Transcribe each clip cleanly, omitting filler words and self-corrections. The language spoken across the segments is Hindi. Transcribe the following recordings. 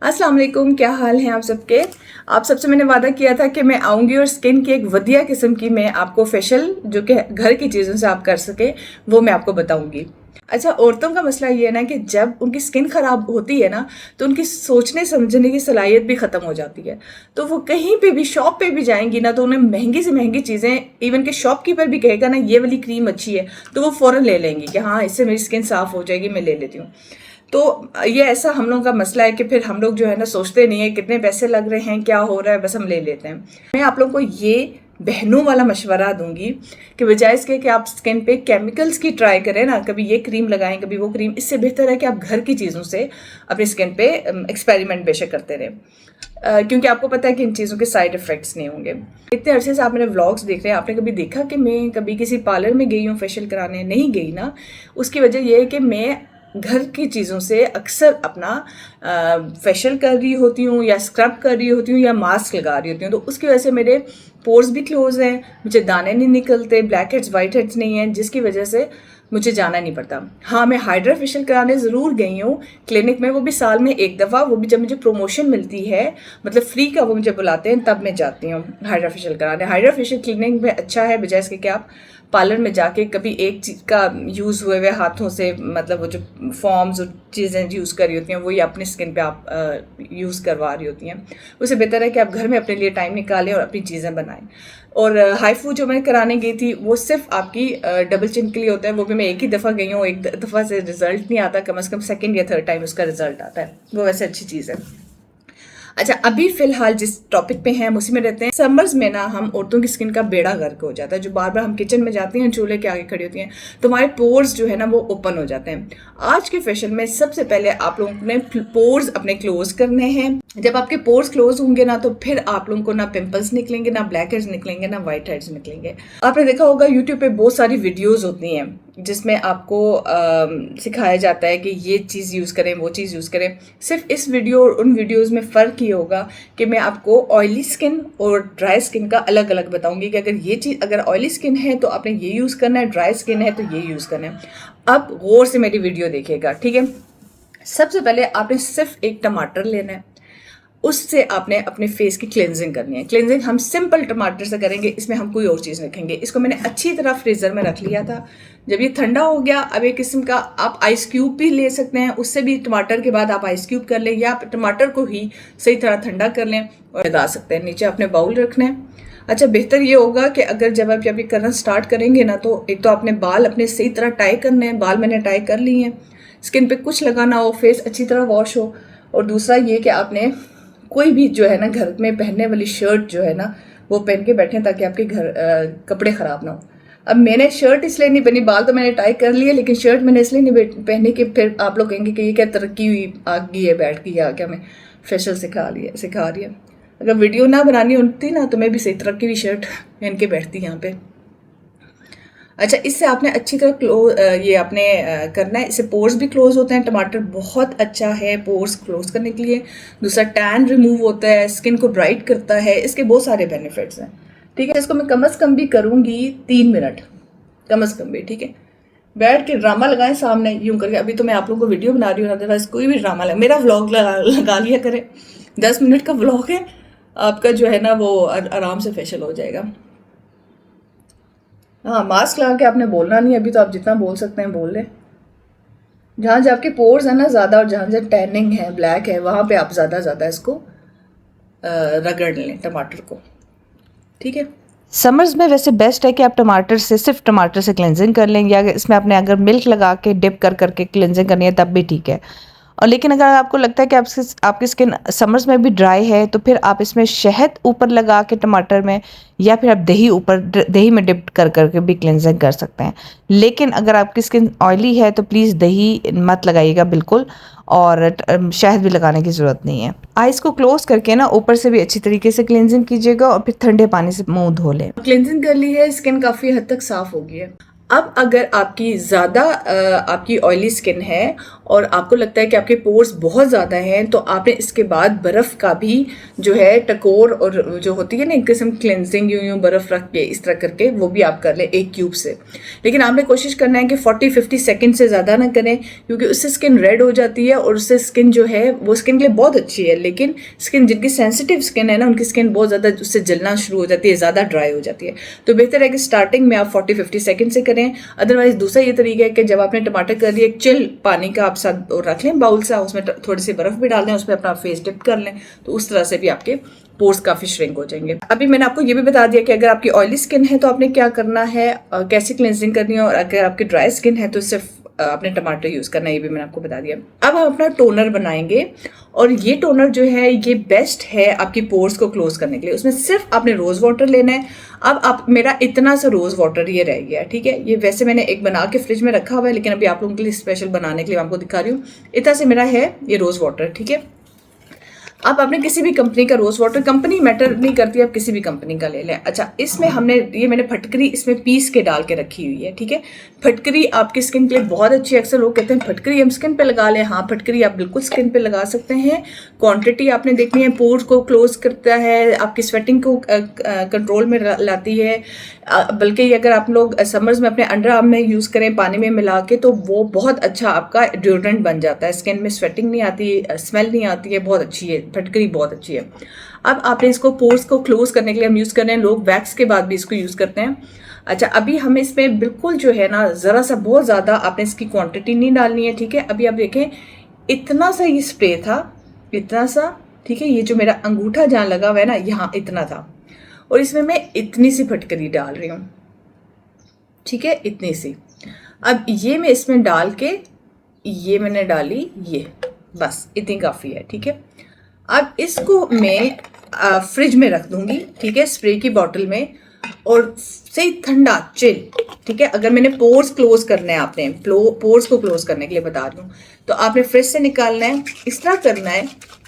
अस्सलाम वालेकुम, क्या हाल हैं आप सबके। आप सबसे मैंने वादा किया था कि मैं आऊँगी और स्किन की एक वधिया किस्म की मैं आपको फेशियल जो कि घर की चीज़ों से आप कर सके वो मैं आपको बताऊँगी। अच्छा, औरतों का मसला ये है ना कि जब उनकी स्किन ख़राब होती है ना तो उनकी सोचने समझने की सलाहियत भी ख़त्म हो जाती है। तो वो कहीं पे भी शॉप पे भी जाएंगी ना तो उन्हें महंगी से महंगी चीज़ें, इवन के शॉपकीपर भी कहेगा ना ये वाली क्रीम अच्छी है तो वो फ़ौरन ले लेंगी कि हाँ इससे मेरी स्किन साफ़ हो जाएगी, मैं ले लेती हूँ। तो ये ऐसा हम लोगों का मसला है कि फिर हम लोग जो है ना सोचते नहीं है कितने पैसे लग रहे हैं, क्या हो रहा है, बस हम ले लेते हैं। मैं आप लोगों को ये बहनों वाला मशवरा दूंगी कि बजाय इसके कि आप स्किन पे केमिकल्स की ट्राई करें ना, कभी ये क्रीम लगाएं कभी वो क्रीम, इससे बेहतर है कि आप घर की चीज़ों से अपनी स्किन पे एक्सपेरिमेंट बेशक करते रहें। क्योंकि आपको पता है कि इन चीज़ों के साइड इफ़ेक्ट्स नहीं होंगे। इतने अरसे से आप मेरे व्लॉग्स देख रहे हैं, आपने कभी देखा कि मैं कभी किसी पार्लर में गई हूँ फेशियल कराने? नहीं गई ना। उसकी वजह यह है कि मैं घर की चीज़ों से अक्सर अपना फेशियल कर रही होती हूँ या स्क्रब कर रही होती हूँ या मास्क लगा रही होती हूँ, तो उसकी वजह से मेरे पोर्स भी क्लोज हैं, मुझे दाने नहीं निकलते, ब्लैक हेड्स वाइट हेड्स नहीं हैं, जिसकी वजह से मुझे जाना नहीं पड़ता। हाँ, मैं हाइड्रा फेशियल कराने ज़रूर गई हूँ क्लिनिक में, वो भी साल में एक दफ़ा, वो भी जब मुझे प्रमोशन मिलती है, मतलब फ्री का वो मुझे बुलाते हैं तब मैं जाती हूँ हाइड्रा फेशियल कराने। हाइड्रा फेशियल क्लिनिक में अच्छा है बजाय इसके कि आप पार्लर में जाके कभी एक चीज़ का यूज़ हुए हुए हाथों से, मतलब वो जो फॉर्म्स और चीज़ें यूज़ कर रही होती हैं वही अपनी स्किन पे आप यूज़ करवा रही होती हैं। उससे बेहतर है कि आप घर में अपने लिए टाइम निकालें और अपनी चीज़ें बनाएं। और हाईफू जो मैं कराने गई थी वो सिर्फ आपकी डबल चिन के लिए होता है, वो भी मैं एक ही दफ़ा गई हूँ, एक दफ़ा से रिजल्ट नहीं आता, कम से कम सेकेंड या थर्ड टाइम उसका रिजल्ट आता है, वो वैसे अच्छी चीज़ है। अच्छा, अभी फिलहाल जिस टॉपिक पे हैं हम उसी में रहते हैं। समर्स में ना हम औरतों की स्किन का बेड़ा गर्क हो जाता है, जो बार बार हम किचन में जाती हैं चूल्हे के आगे खड़ी होती हैं तो हमारे पोर्स जो है ना वो ओपन हो जाते हैं। आज के फैशन में सबसे पहले आप लोगों ने पोर्स अपने क्लोज करने हैं। जब आपके पोर्स क्लोज होंगे ना तो फिर आप लोगों को ना पिंपल्स निकलेंगे, ना ब्लैक हेड्स निकलेंगे, ना वाइट हेड्स निकलेंगे। आपने देखा होगा यूट्यूब पे बहुत सारी वीडियोज होती हैं जिसमें आपको सिखाया जाता है कि ये चीज़ यूज़ करें, वो चीज़ यूज़ करें। सिर्फ इस वीडियो और उन वीडियोज़ में फ़र्क ये होगा कि मैं आपको ऑयली स्किन और ड्राई स्किन का अलग अलग बताऊंगी कि अगर ऑयली स्किन है तो आपने ये यूज़ करना है, ड्राई स्किन है तो ये यूज़ करना है। अब गौर से मेरी वीडियो देखिएगा, ठीक है। सबसे पहले आपने सिर्फ एक टमाटर लेना है, उससे आपने अपने फेस की क्लेंजिंग करनी है। क्लेंजिंग हम सिंपल टमाटर से करेंगे, इसमें हम कोई और चीज़ रखेंगे। इसको मैंने अच्छी तरह फ्रीज़र में रख लिया था। जब ये ठंडा हो गया, अब एक किस्म का आप आइस क्यूब भी ले सकते हैं, उससे भी टमाटर के बाद आप आइस क्यूब कर लें या टमाटर को ही सही तरह ठंडा कर लें और लगा सकते हैं। नीचे अपने बाउल रखना है। अच्छा, बेहतर ये होगा कि अगर जब आप ये करना स्टार्ट करेंगे ना तो एक तो आपने बाल अपने सही तरह टाई करने हैं। बाल मैंने टाई कर लिए हैं, स्किन पे कुछ लगाना हो, फेस अच्छी तरह वॉश हो। और दूसरा ये कि आपने कोई भी जो है ना घर में पहनने वाली शर्ट जो है ना वो पहन के बैठें ताकि आपके कपड़े ख़राब ना हो। अब मैंने शर्ट इसलिए नहीं पहनी, बाल तो मैंने टाई कर लिए, लेकिन शर्ट मैंने इसलिए नहीं पहनी कि फिर आप लोग कहेंगे कि ये क्या तरक्की हुई, आ गई है, बैठ गई है, क्या हमें फेशियल सिखा रही है। अगर वीडियो ना बनानी होती ना तो मैं भी सही तरक्की हुई शर्ट पहन के बैठती यहाँ पे। अच्छा, इससे आपने अच्छी तरह ये आपने करना है। इससे पोर्स भी क्लोज होते हैं। टमाटर बहुत अच्छा है पोर्स क्लोज करने के लिए। दूसरा, टैन रिमूव होता है, स्किन को ब्राइट करता है, इसके बहुत सारे बेनिफिट्स हैं, ठीक है। इसको मैं कम से कम भी करूँगी 3 मिनट, कम से कम भी, ठीक है। बैठ के ड्रामा लगाएं सामने यूं करके। अभी तो मैं आप लोगों को वीडियो बना रही हूँ, अदरवाइज कोई भी ड्रामा मेरा व्लॉग लगा लिया करें। 10 मिनट का व्लॉग है आपका, जो है ना वो आराम से फेशियल हो जाएगा। हाँ, मास्क लगा के आपने बोलना नहीं, अभी तो आप जितना बोल सकते हैं बोल लें। जहाँ जहाँ आपके पोर्स है ना ज़्यादा और जहाँ जहाँ टैनिंग है, ब्लैक है, वहाँ पे आप ज़्यादा इसको रगड़ लें टमाटर को, ठीक है। समर्स में वैसे बेस्ट है कि आप सिर्फ टमाटर से क्लेंजिंग कर लें, या इसमें आपने अगर मिल्क लगा के डिप कर करके क्लेंजिंग करनी है तब भी ठीक है। और लेकिन अगर आपको लगता है कि आपकी स्किन समर्स में भी ड्राई है तो फिर आप इसमें शहद ऊपर लगा के टमाटर में, या फिर आप दही में डिप कर करके भी क्लेंजिंग कर सकते हैं। लेकिन अगर आपकी स्किन ऑयली है तो प्लीज़ दही मत लगाइएगा बिल्कुल, और शहद भी लगाने की ज़रूरत नहीं है। आइज़ को क्लोज करके ना ऊपर से भी अच्छी तरीके से क्लेंजिंग कीजिएगा और फिर ठंडे पानी से मुंह धो लें। क्लेंजिंग कर ली है, स्किन काफ़ी हद तक साफ़ हो गई है। अब अगर आपकी ज़्यादा आपकी ऑयली स्किन है और आपको लगता है कि आपके पोर्स बहुत ज़्यादा हैं, तो आपने इसके बाद बर्फ़ का भी जो है टकोर और जो होती है ना एक किस्म क्लेंजिंग यूं बर्फ़ रख के इस तरह करके वो भी आप कर लें एक क्यूब से। लेकिन आपने कोशिश करना है कि 40-50 सेकेंड से ज़्यादा ना करें, क्योंकि उससे स्किन रेड हो जाती है और उससे स्किन जो है वो स्किन के लिए बहुत अच्छी है, लेकिन स्किन जिनकी सेंसिटिव स्किन है ना उनकी स्किन बहुत ज़्यादा उससे जलना शुरू हो जाती है, ज़्यादा ड्राई हो जाती है। तो बेहतर है कि स्टार्टिंग में आप 40-50 सेकेंड से करें। अदरवाइज दूसरा ये तरीका है कि जब आपने टमाटर कर दिए, एक चिल पानी का आप साथ रख लें बाउल सा, उसमें थोड़ी सी बर्फ भी डाल दें, उसमें अपना फेस डिप कर लें, तो उस तरह से भी आपके पोर्स काफी श्रिंक हो जाएंगे। अभी मैंने आपको ये भी बता दिया कि अगर आपकी ऑयली स्किन है तो आपने क्या करना है, कैसी क्लिनजिंग करनी है, और अगर आपकी ड्राई स्किन है तो सिर्फ आपने टमाटर यूज करना है, ये भी मैंने आपको बता दिया। अब हम अपना टोनर बनाएंगे, और ये टोनर जो है ये बेस्ट है आपकी पोर्स को क्लोज करने के लिए। उसमें सिर्फ आपने रोज वाटर लेना है। अब आप मेरा इतना सा रोज वाटर ये रह गया, ठीक है। ये वैसे मैंने एक बना के फ्रिज में रखा हुआ है, लेकिन अभी आप लोगों के लिए स्पेशल बनाने के लिए आपको दिखा रही हूँ। इतना से मेरा है ये रोज वाटर, ठीक है। अब आपने किसी भी कंपनी का रोज वाटर, कंपनी मैटर नहीं करती, आप किसी भी कंपनी का ले लें। अच्छा, इसमें हमने ये मैंने फटकरी इसमें पीस के डाल के रखी हुई है, ठीक है। फटकरी आपकी स्किन के लिए बहुत अच्छी है। अक्सर लोग कहते हैं फटकरी हम स्किन पे लगा लें। हाँ, फटकरी आप बिल्कुल स्किन पे लगा सकते हैं। क्वांटिटी आपने देखनी है, पोर्स को क्लोज करता है, आपकी स्वेटिंग को कंट्रोल में लाती है। बल्कि अगर आप लोग समर्स में अपने अंडर आर्म में यूज़ करें पानी में मिला के, तो वो बहुत अच्छा आपका ड्योरेंट बन जाता है। स्किन में स्वेटिंग नहीं आती, स्मेल नहीं आती है, बहुत अच्छी है फटकरी, बहुत अच्छी है। अब आपने इसको पोर्स को क्लोज करने के लिए हम यूज़ कर रहे हैं। लोग वैक्स के बाद भी इसको यूज़ करते हैं। अच्छा, अभी हम इसमें बिल्कुल जो है ना ज़रा सा, बहुत ज़्यादा आपने इसकी क्वांटिटी नहीं डालनी है, ठीक है। अभी आप देखें, इतना सा ये स्प्रे था, इतना सा, ठीक है। ये जो मेरा अंगूठा जहाँ लगा हुआ है ना, यहाँ इतना था, और इसमें मैं इतनी सी फटकरी डाल रही हूँ, ठीक है, इतनी सी। अब ये मैं इसमें डाल के, ये मैंने डाली, ये बस इतनी काफ़ी है, ठीक है। अब इसको मैं फ्रिज में रख दूंगी, ठीक है, स्प्रे की बोतल में, और सही ठंडा चिल, ठीक है। अगर मैंने पोर्स क्लोज करने हैं, आपने पोर्स को क्लोज करने के लिए बता दूं, तो आपने फ्रिज से निकालना है। इस तरह करना है,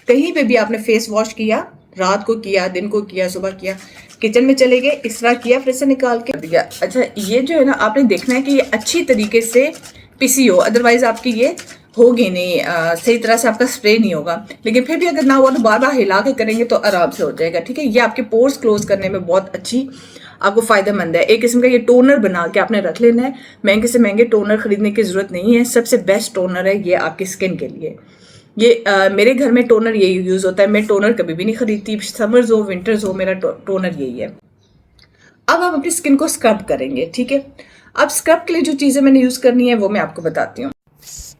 कहीं पे भी आपने फेस वॉश किया, रात को किया, दिन को किया, सुबह किया, किचन में चले गए, इस तरह किया, फ्रिज से निकाल के दिया। अच्छा, ये जो है ना आपने देखना है कि ये अच्छी तरीके से पिसी हो, अदरवाइज आपकी ये होगी नहीं, सही तरह से आपका स्प्रे नहीं होगा। लेकिन फिर भी अगर ना हुआ तो बार बार हिला के करेंगे तो आराम से हो जाएगा, ठीक है। ये आपके पोर्स क्लोज करने में बहुत अच्छी आपको फायदेमंद है। एक किस्म का ये टोनर बना के आपने रख लेना है। महंगे से महंगे टोनर खरीदने की जरूरत नहीं है, सबसे बेस्ट टोनर है ये आपकी स्किन के लिए। ये मेरे घर में टोनर यही यूज होता है। मैं टोनर कभी भी नहीं खरीदती, समर्स हो विंटर्स हो, मेरा टोनर यही है। अब हम अपनी स्किन को स्क्रब करेंगे, ठीक है। अब स्क्रब के लिए जो चीजें मैंने यूज करनी है वो मैं आपको बताती हूँ।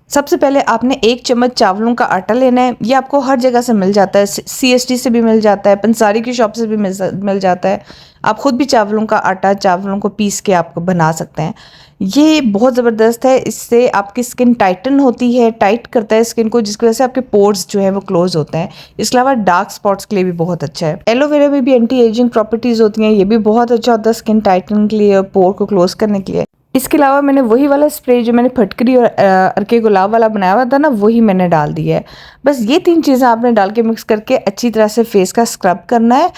सबसे पहले आपने 1 चम्मच चावलों का आटा लेना है। ये आपको हर जगह से मिल जाता है, CST से भी मिल जाता है, पंसारी की शॉप से भी मिल जाता है। आप खुद भी चावलों का आटा, चावलों को पीस के आप बना सकते हैं। ये बहुत ज़बरदस्त है, इससे आपकी स्किन टाइटन होती है, टाइट करता है स्किन को, जिसकी वजह से आपके पोर्स जो है वो क्लोज होते हैं। इसके अलावा डार्क स्पॉट्स के लिए भी बहुत अच्छा है। एलोवेरा में भी एंटी एजिंग प्रॉपर्टीज़ होती हैं, ये भी बहुत अच्छा होता है स्किन टाइटन के लिए और पोर को क्लोज करने के लिए। इसके अलावा मैंने वही वाला स्प्रे जो मैंने फटकरी और अर्के गुलाब वाला बनाया हुआ था ना, वही मैंने डाल दिया है। बस ये 3 चीज़ें आपने डाल के मिक्स करके अच्छी तरह से फेस का स्क्रब करना है।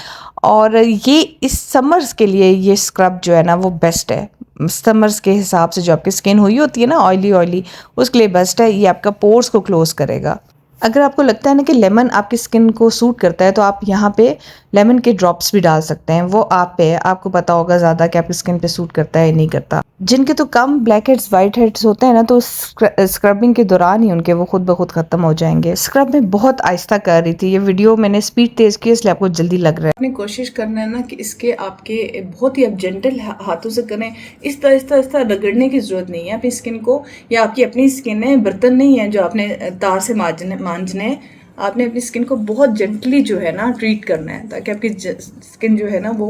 और ये इस समर्स के लिए ये स्क्रब जो है ना वो बेस्ट है। समर्स के हिसाब से जो आपकी स्किन हुई होती है ना ऑयली, उसके लिए बेस्ट है। ये आपका पोर्स को क्लोज करेगा। अगर आपको लगता है ना कि लेमन आपकी स्किन को सूट करता है, तो आप यहाँ पे लेमन के ड्रॉप्स भी डाल सकते हैं। वो आप पे है, आपको पता होगा ज़्यादा कि आपकी स्किन पे सूट करता है या नहीं करता। जिनके तो कम ब्लैक हेड्स वाइट हेड्स होते हैं ना, तो स्क्रबिंग के दौरान ही उनके वो खुद ब खुद खत्म हो जाएंगे। स्क्रब में बहुत आहिस्ता कर रही थी, ये वीडियो मैंने स्पीड तेज की इसलिए आपको जल्दी लग रहा है। आपने कोशिश करना है ना कि इसके आपके बहुत ही आप जेंटल हाथों से करें। इस तरह रगड़ने की जरूरत नहीं है। आपकी स्किन को, या आपकी अपनी स्किन है, बर्तन नहीं है जो आपने तार से मांजने हैं। आपने अपनी स्किन को बहुत जेंटली जो है ना ट्रीट करना है, ताकि आपकी स्किन जो है ना वो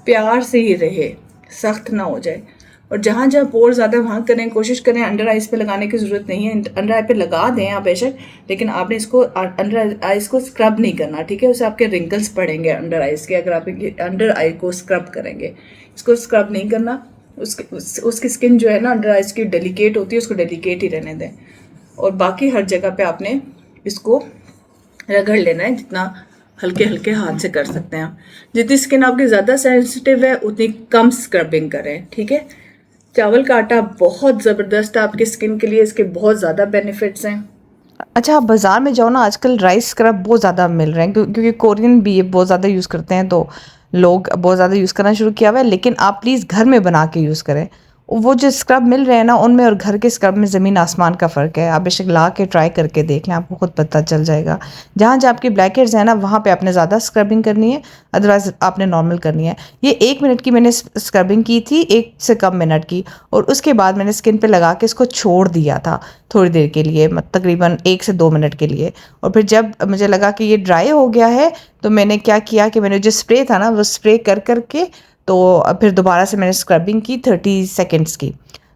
प्यार से ही रहे, सख्त ना हो जाए। और जहाँ जहाँ पोर ज़्यादा वहाँ करें, कोशिश करें अंडर आइज पे लगाने की ज़रूरत नहीं है। अंडर आई पे लगा दें आप बेशक, लेकिन आपने इसको अंडर आइज को स्क्रब नहीं करना, ठीक है। उससे आपके रिंकल्स पड़ेंगे अंडर आइज के, अगर आप अंडर आई को स्क्रब करेंगे। इसको स्क्रब नहीं करना। उसकी स्किन जो है ना अंडर आइज की डेलिकेट होती है, उसको डेलिकेट ही रहने दें। और बाकी हर जगह पे आपने इसको रगड़ लेना है, जितना हल्के हल्के हाथ से कर सकते हैं आप। जितनी स्किन आपकी ज़्यादा सेंसिटिव है उतनी कम स्क्रबिंग करें, ठीक है। चावल का आटा बहुत ज़बरदस्त है आपकी स्किन के लिए, इसके बहुत ज़्यादा बेनिफिट्स हैं। अच्छा, आप बाज़ार में जाओ ना, आजकल राइस स्क्रब बहुत ज़्यादा मिल रहे हैं क्योंकि कोरियन भी ये बहुत ज़्यादा यूज़ करते हैं, तो लोग बहुत ज़्यादा यूज़ करना शुरू किया हुआ है। लेकिन आप प्लीज़ घर में बना के यूज़ करें। वो जो स्क्रब मिल रहे हैं ना, उनमें और घर के स्क्रब में ज़मीन आसमान का फ़र्क है। आप बेशक ला के ट्राई करके देख लें, आपको खुद पता चल जाएगा। जहाँ जहाँ आपकी ब्लैक हेड्स हैं ना, वहाँ पे आपने ज़्यादा स्क्रबिंग करनी है, अदरवाइज़ आपने नॉर्मल करनी है। ये 1 मिनट की मैंने स्क्रबिंग की थी, 1 से कम मिनट की, और उसके बाद मैंने स्किन पे लगा के इसको छोड़ दिया था थोड़ी देर के लिए, तकरीबन 1 से 2 मिनट के लिए। और फिर जब मुझे लगा कि ये ड्राई हो गया है, तो मैंने क्या किया कि मैंने जो स्प्रे था ना, वो स्प्रे कर के तो फिर दोबारा से मैंने स्क्रबिंग की 30 सेकेंड्स की।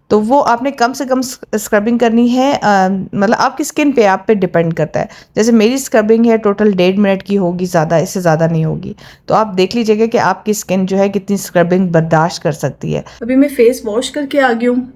तो वो आपने कम से कम स्क्रबिंग करनी है, मतलब आपकी स्किन पे, आप पे डिपेंड करता है। जैसे मेरी स्क्रबिंग है टोटल 1.5 मिनट की होगी, ज़्यादा इससे ज़्यादा नहीं होगी। तो आप देख लीजिएगा कि आपकी स्किन जो है कितनी स्क्रबिंग बर्दाश्त कर सकती है। अभी मैं फेस वॉश करके आ गई हूँ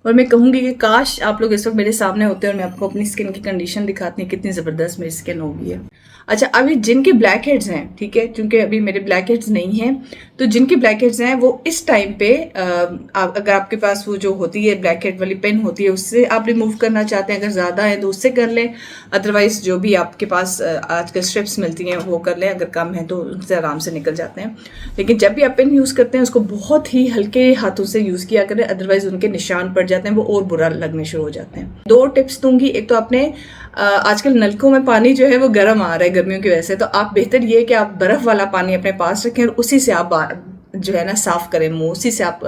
और मैं कहूँगी कि काश आप लोग इस वक्त मेरे सामने होते और मैं आपको अपनी स्किन की कंडीशन दिखाती हूँ कितनी ज़बरदस्त मेरी स्किन हो गई है। अच्छा, अभी जिनके ब्लैक हेड्स हैं, ठीक है, क्योंकि अभी मेरे ब्लैक हेड्स नहीं हैं, तो जिनके ब्लैक हेड्स हैं वो इस टाइम पे अगर आपके पास वो जो होती है ब्लैक हेड वाली पेन होती है, उससे आप रिमूव करना चाहते हैं, अगर ज़्यादा है तो उससे कर लें। अदरवाइज जो भी आपके पास आजकल स्ट्रिप्स मिलती हैं वो कर लें, अगर कम है तो उनसे आराम से निकल जाते हैं। लेकिन जब भी आप पेन यूज़ करते हैं उसको बहुत ही हल्के हाथों से यूज़ किया करें, अदरवाइज उनके निशान पड़ जाते हैं, वो और बुरा लगने शुरू हो जाते हैं। 2 टिप्स दूंगी। एक तो आपने आजकल नलकों में पानी जो है वो गर्म आ रहा है गर्मियों की वजह से, तो आप बेहतर ये है कि आप बर्फ़ वाला पानी अपने पास रखें और उसी से आप जो है ना साफ़ करें मुंह, उसी से आप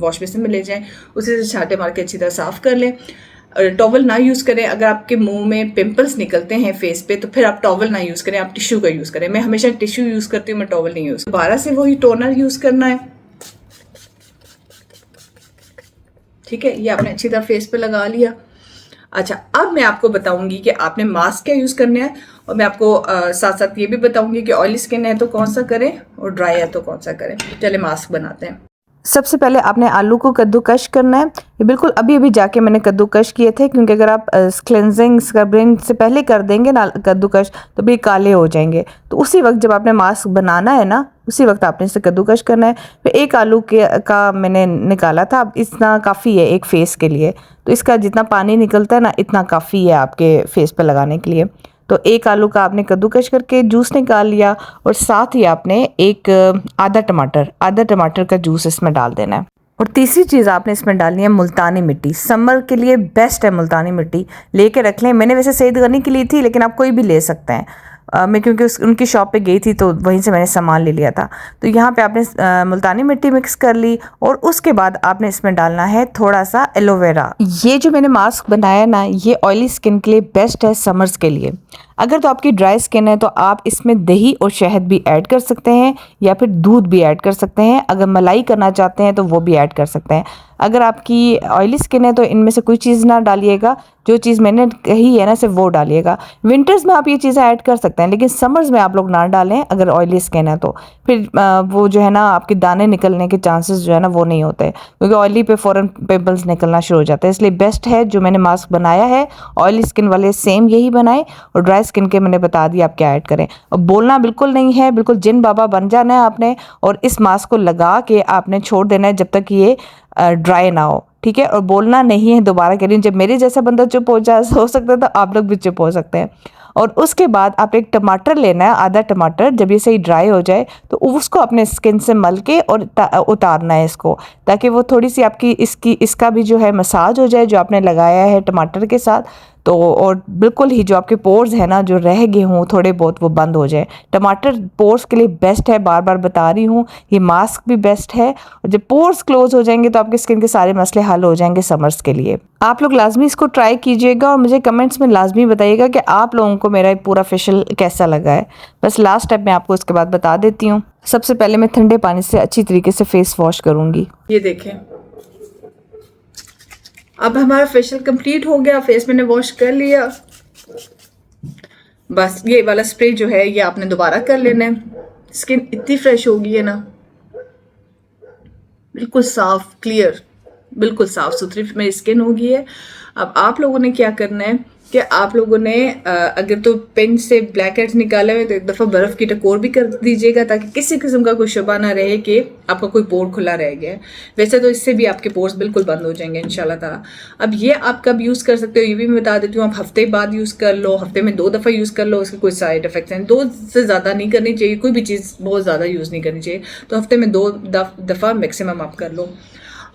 वॉश बेसिन में ले जाएं, उसी से छांटे मार के अच्छी तरह साफ़ कर लें। टॉवल ना यूज़ करें। अगर आपके मुंह में पिंपल्स निकलते हैं फेस पे, तो फिर आप टॉवल ना यूज़ करें, आप टिश्यू का यूज़ करें। मैं हमेशा टिश्यू यूज़ करती हूँ, मैं टॉवल नहीं यूज़। दोबारा से वही टोनर यूज़ करना है, ठीक है, ये आपने अच्छी तरह फेस पे लगा लिया। अच्छा, अब मैं आपको बताऊंगी कि आपने मास्क क्या यूज़ करने हैं, और मैं आपको साथ साथ ये भी बताऊंगी कि ऑयली स्किन है तो कौन सा करें और ड्राई है तो कौन सा करें। चले मास्क बनाते हैं। सबसे पहले आपने आलू को कद्दूकश करना है। ये बिल्कुल अभी अभी जाके मैंने कद्दूकश किए थे, क्योंकि अगर आप क्लेंजिंग स्क्रबिंग से पहले कर देंगे ना कद्दूकश, तो भी काले हो जाएंगे। तो उसी वक्त जब आपने मास्क बनाना है ना, उसी वक्त आपने इसे कद्दूकश करना है। फिर 1 आलू का मैंने निकाला था, अब इतना काफ़ी है एक फेस के लिए। तो इसका जितना पानी निकलता है ना, इतना काफ़ी है आपके फेस पे लगाने के लिए। तो 1 आलू का आपने कद्दूकश करके जूस निकाल लिया, और साथ ही आपने एक आधा टमाटर का जूस इसमें डाल देना है। और तीसरी चीज़ आपने इसमें डालनी है मुल्तानी मिट्टी। समर के लिए बेस्ट है मुल्तानी मिट्टी, लेके रख लें। मैंने वैसे सैयद गनी की ली थी, लेकिन आप कोई भी ले सकते हैं। मैं क्योंकि उनकी शॉप पे गई थी तो वहीं से मैंने सामान ले लिया था। तो यहाँ पे आपने मुल्तानी मिट्टी मिक्स कर ली, और उसके बाद आपने इसमें डालना है थोड़ा सा एलोवेरा। ये जो मैंने मास्क बनाया ना, ये ऑयली स्किन के लिए बेस्ट है समर्स के लिए। अगर तो आपकी ड्राई स्किन है तो आप इसमें दही और शहद भी ऐड कर सकते हैं, या फिर दूध भी ऐड कर सकते हैं। अगर मलाई करना चाहते हैं तो वो भी ऐड कर सकते हैं। अगर आपकी ऑयली स्किन है तो इनमें से कोई चीज़ ना डालिएगा, जो चीज़ मैंने कही है ना सिर्फ वो डालिएगा। विंटर्स में आप ये चीज़ें ऐड कर सकते हैं, लेकिन समर्स में आप लोग ना डालें अगर ऑयली स्किन है तो। फिर वो जो है ना आपके दाने निकलने के चांसेस जो है ना वो नहीं होते, क्योंकि ऑयली पे फ़ौरन पिंपल्स निकलना शुरू हो जाते हैं। इसलिए बेस्ट है जो मैंने मास्क बनाया है, ऑयली स्किन वाले सेम यही बनाएं, और ड्राई स्किन के मैंने बता दिया आप क्या ऐड करें। और बोलना बिल्कुल नहीं है, बिल्कुल जिन बाबा बन जाना है आपने, और इस मास्क को लगा के आपने छोड़ देना है जब तक ये ड्राई ना हो, ठीक है। और बोलना नहीं है, दोबारा कह रही हूँ, जब मेरे जैसा बंदा चुप हो सकता है तो आप लोग भी चुप हो सकते हैं। और उसके बाद आप एक टमाटर लेना है, आधा टमाटर। जब ये सही ड्राई हो जाए तो उसको अपने स्किन से मल के और उतारना है इसको, ताकि वो थोड़ी सी आपकी इसका भी जो है मसाज हो जाए जो आपने लगाया है टमाटर के साथ। तो और बिल्कुल ही जो आपके पोर्स हैं ना जो रह गए हों थोड़े बहुत, वो बंद हो जाए। टमाटर पोर्स के लिए बेस्ट है, बार बार बता रही हूँ। ये मास्क भी बेस्ट है, और जब पोर्स क्लोज हो जाएंगे तो आपके स्किन के सारे मसले हल हो जाएंगे समर्स के लिए। आप लोग लाजमी इसको ट्राई कीजिएगा, और मुझे कमेंट्स में लाजमी बताइएगा कि आप लोगों को मेरा पूरा फेशियल कैसा लगा है। बस लास्ट स्टेप मैं आपको इसके बाद बता देती हूँ। सबसे पहले मैं ठंडे पानी से अच्छी तरीके से फेस वॉश करूँगी। ये देखें, अब हमारा फेशियल कंप्लीट हो गया, फेस मैंने वॉश कर लिया। बस ये वाला स्प्रे जो है ये आपने दोबारा कर लेना है। स्किन इतनी फ्रेश हो गई है ना, बिल्कुल साफ क्लियर, बिल्कुल साफ सुथरी मेरी स्किन हो गई है। अब आप लोगों ने क्या करना है, कि आप लोगों ने अगर तो पेन से ब्लैक हेड्स निकाले हुए तो एक दफ़ा बर्फ़ की टकोर भी कर दीजिएगा, ताकि किसी किस्म का कोई शुबा ना रहे कि आपका कोई पोर खुला रह गया है। वैसे तो इससे भी आपके पोर्स बिल्कुल बंद हो जाएंगे इंशाल्लाह ताला। अब ये आप कब यूज़ कर सकते हो ये भी मैं बता देती हूँ। आप हफ्ते बाद यूज़ कर लो, हफ्ते में 2 दफ़ा यूज़ कर लो, उसके कोई साइड इफेक्ट्स हैं। 2 से ज़्यादा नहीं करनी चाहिए, कोई भी चीज़ बहुत ज़्यादा यूज़ नहीं करनी चाहिए। तो हफ्ते में 2 दफ़ा मैक्सिमम आप कर लो।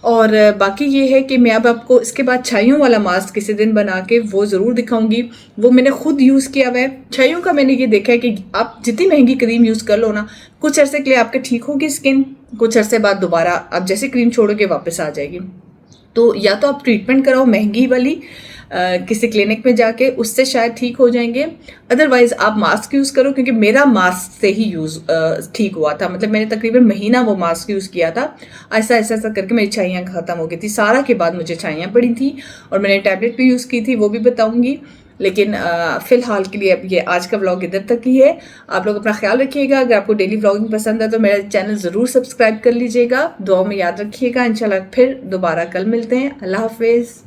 और बाकी ये है कि मैं अब आपको इसके बाद छाइयों वाला मास्क किसी दिन बना के वो ज़रूर दिखाऊंगी। वो मैंने खुद यूज़ किया हुआ है। छाइयों का मैंने ये देखा है कि आप जितनी महंगी क्रीम यूज़ कर लो ना, कुछ अरसे के लिए आपके ठीक होगी स्किन, कुछ अरसे बाद दोबारा आप जैसे क्रीम छोड़ोगे वापस आ जाएगी। तो या तो आप ट्रीटमेंट कराओ महंगी वाली किसी क्लिनिक में जाके, उससे शायद ठीक हो जाएंगे। अदरवाइज आप मास्क यूज़ करो, क्योंकि मेरा मास्क से ही यूज़ ठीक हुआ था। मतलब मैंने तकरीबन महीना वो मास्क यूज़ किया था। ऐसा ऐसा ऐसा करके मेरी छाइयाँ ख़त्म हो गई थी। सारा के बाद मुझे छाइयाँ पड़ी थी और मैंने टैबलेट भी यूज़ की थी, वो भी बताऊँगी। लेकिन फ़िलहाल के लिए अब ये आज का व्लॉग इधर तक ही है। आप लोग अपना ख्याल रखिएगा। अगर आपको डेली व्लॉगिंग पसंद है तो मेरा चैनल ज़रूर सब्सक्राइब कर लीजिएगा। दुआ में याद रखिएगा। इंशाल्लाह फिर दोबारा कल मिलते हैं। अल्लाह हाफिज़।